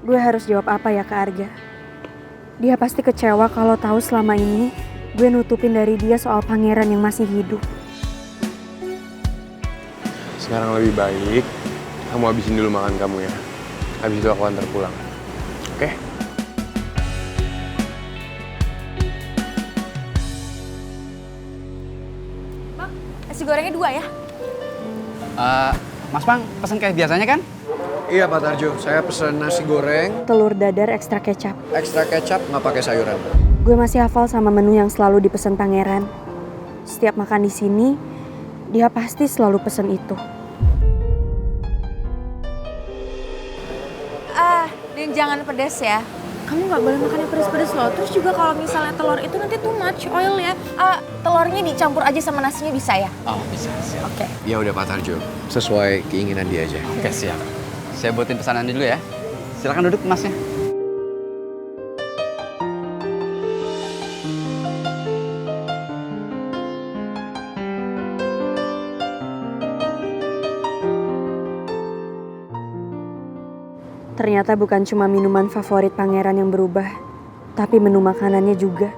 Gue harus jawab apa ya ke Arga? Dia pasti kecewa kalau tahu selama ini gue nutupin dari dia soal pangeran yang masih hidup. Sekarang lebih baik kamu habisin dulu makan kamu ya. Habis itu aku antar pulang. Oke? Bang, nasi gorengnya 2 ya? Mas Bang, pesan kayak biasanya kan? Iya Pak Tarjo, saya pesen nasi goreng, Telur dadar ekstra kecap. ekstra kecap, nggak pakai sayuran. Gue masih hafal sama menu yang selalu dipesan pangeran. Setiap makan di sini, dia pasti selalu pesen itu. Dan jangan pedas ya. Kamu nggak boleh makan yang pedas-pedas loh. Terus juga kalau misalnya telur itu nanti too much oil ya. Telurnya dicampur aja sama nasinya bisa ya? Oh, bisa, siap. Oke. Ya udah Pak Tarjo, sesuai keinginan dia aja. Oke, siap. Saya buatin pesanan dulu ya. Silakan duduk, Masnya. Ternyata bukan cuma minuman favorit pangeran yang berubah, tapi menu makanannya juga.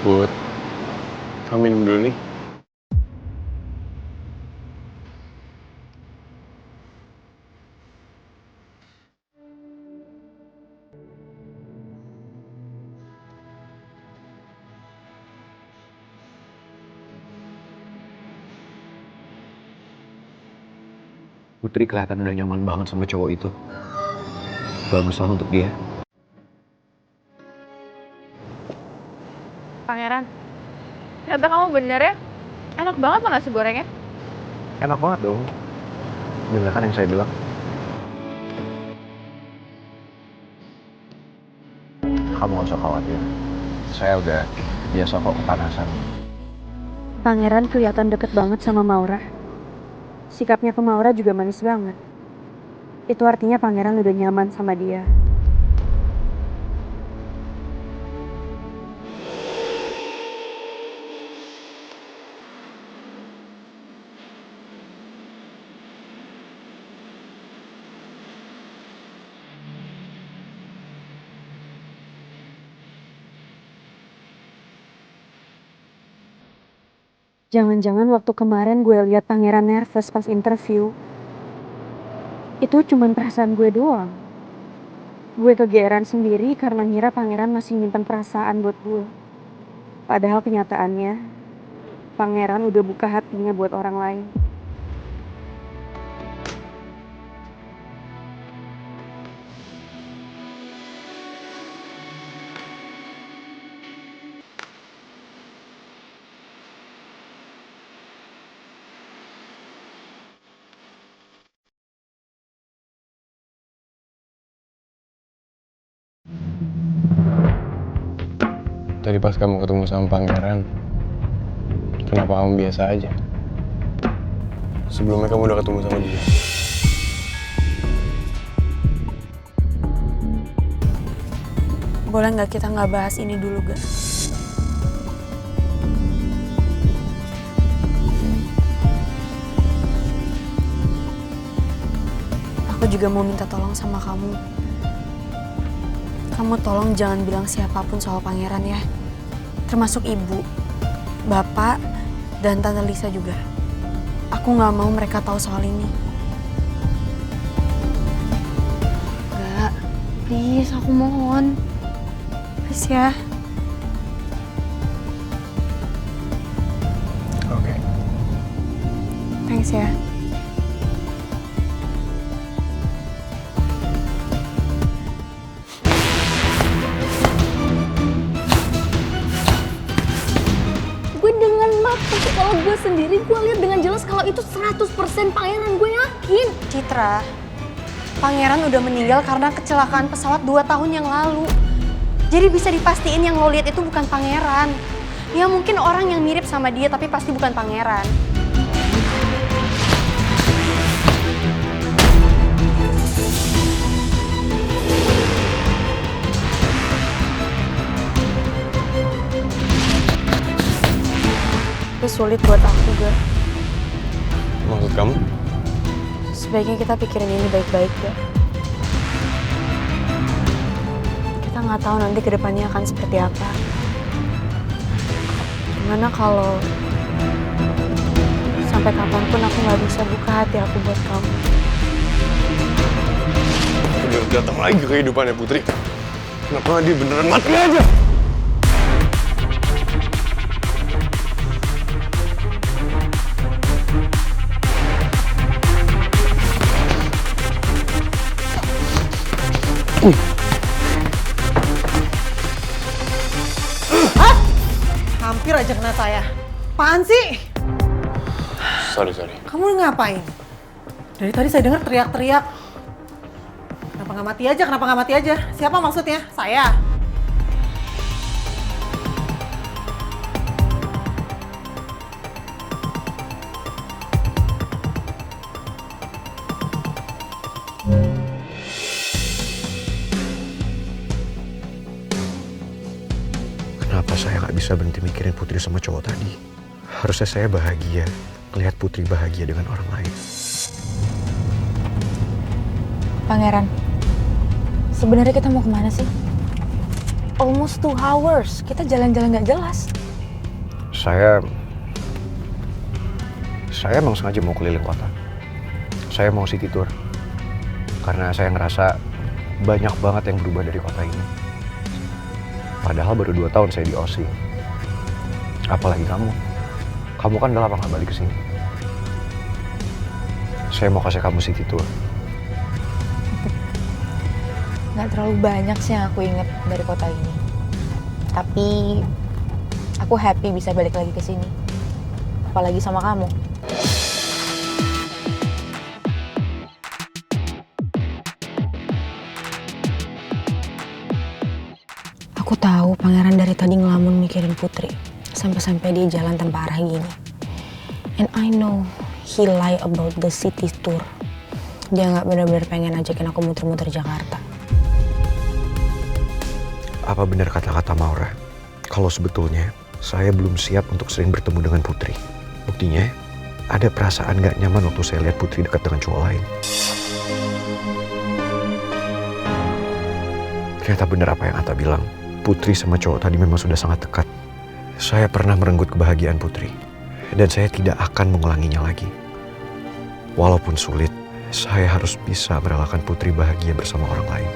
Bud, kamu minum dulu nih. Putri kelihatan udah nyaman banget sama cowok itu. Bagus lah untuk dia. Pangeran, ternyata kamu bener ya. Enak banget loh nasi gorengnya. Enak banget dong. Bener kan yang saya bilang? Kamu gak usah khawatir. Saya udah biasa kok kepanasan. Pangeran kelihatan deket banget sama Maura. Sikapnya ke Maura juga manis banget. Itu artinya pangeran udah nyaman sama dia. Jangan-jangan waktu kemarin gue lihat pangeran nervous pas interview, itu cuman perasaan gue doang. Gue kegeeran sendiri karena ngira pangeran masih nyimpen perasaan buat gue. Padahal kenyataannya, pangeran udah buka hatinya buat orang lain. Tadi pas kamu ketemu sama pangeran, kenapa kamu biasa aja? Sebelumnya kamu udah ketemu sama dia. Boleh nggak kita nggak bahas ini dulu, Ga? Aku juga mau minta tolong sama kamu. Kamu tolong jangan bilang siapapun soal pangeran ya. Termasuk ibu, bapak, dan tante Lisa juga. Aku nggak mau mereka tahu soal ini. Gak, please aku mohon. Please ya. Oke. Thanks ya. Gue dengan mata kalau gue sendiri gue lihat dengan jelas kalau itu 100% pangeran, gue yakin. Citra, pangeran udah meninggal karena kecelakaan pesawat 2 tahun yang lalu. Jadi bisa dipastiin yang lo lihat itu bukan pangeran. Ya mungkin orang yang mirip sama dia tapi pasti bukan pangeran. Itu sulit buat aku, Ga. Maksud kamu? Sebaiknya kita pikirin ini baik-baik, Ga. Kita nggak tahu nanti kedepannya akan seperti apa. Gimana kalau sampai kapanpun aku nggak bisa buka hati aku buat kamu? Udah datang lagi ke kehidupannya Putri. Kenapa dia beneran mati aja? Hampir aja kena saya. Apaan sih? Sorry. Kamu ngapain? Dari tadi saya dengar teriak-teriak. Kenapa nggak mati aja? Kenapa nggak mati aja? Siapa maksudnya? Saya. Kenapa saya nggak bisa berhenti mikirin Putri sama cowok tadi? Harusnya saya bahagia, melihat Putri bahagia dengan orang lain. Pangeran, sebenarnya kita mau kemana sih? Almost 2 hours, kita jalan-jalan nggak jelas. Saya emang sengaja mau keliling kota. Saya mau city tour. Karena saya ngerasa banyak banget yang berubah dari kota ini. Padahal baru 2 tahun saya di Aussie. Apalagi kamu. Kamu kan udah lama gak balik ke sini. Saya mau kasih kamu city tour. Nggak terlalu banyak sih yang aku inget dari kota ini. Tapi aku happy bisa balik lagi ke sini. Apalagi sama kamu. Aku tahu pangeran dari tadi ngelamun mikirin Putri. Sampai-sampai dia jalan tanpa arah gini. And I know he lie about the city tour. Dia nggak benar-benar pengen ajakin aku muter-muter Jakarta. Apa benar kata-kata Maura? Kalau sebetulnya saya belum siap untuk sering bertemu dengan Putri. Buktinya, ada perasaan gak nyaman waktu saya lihat Putri dekat dengan cowok lain. Ternyata benar apa yang Atta bilang. Putri sama cowok tadi memang sudah sangat dekat. Saya pernah merenggut kebahagiaan Putri. Dan saya tidak akan mengulanginya lagi. Walaupun sulit, saya harus bisa merelakan Putri bahagia bersama orang lain.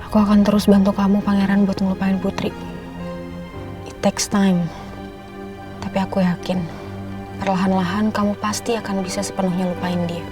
Aku akan terus bantu kamu, Pangeran, buat ngelupain Putri. It takes time. Tapi aku yakin, perlahan-lahan kamu pasti akan bisa sepenuhnya lupain dia.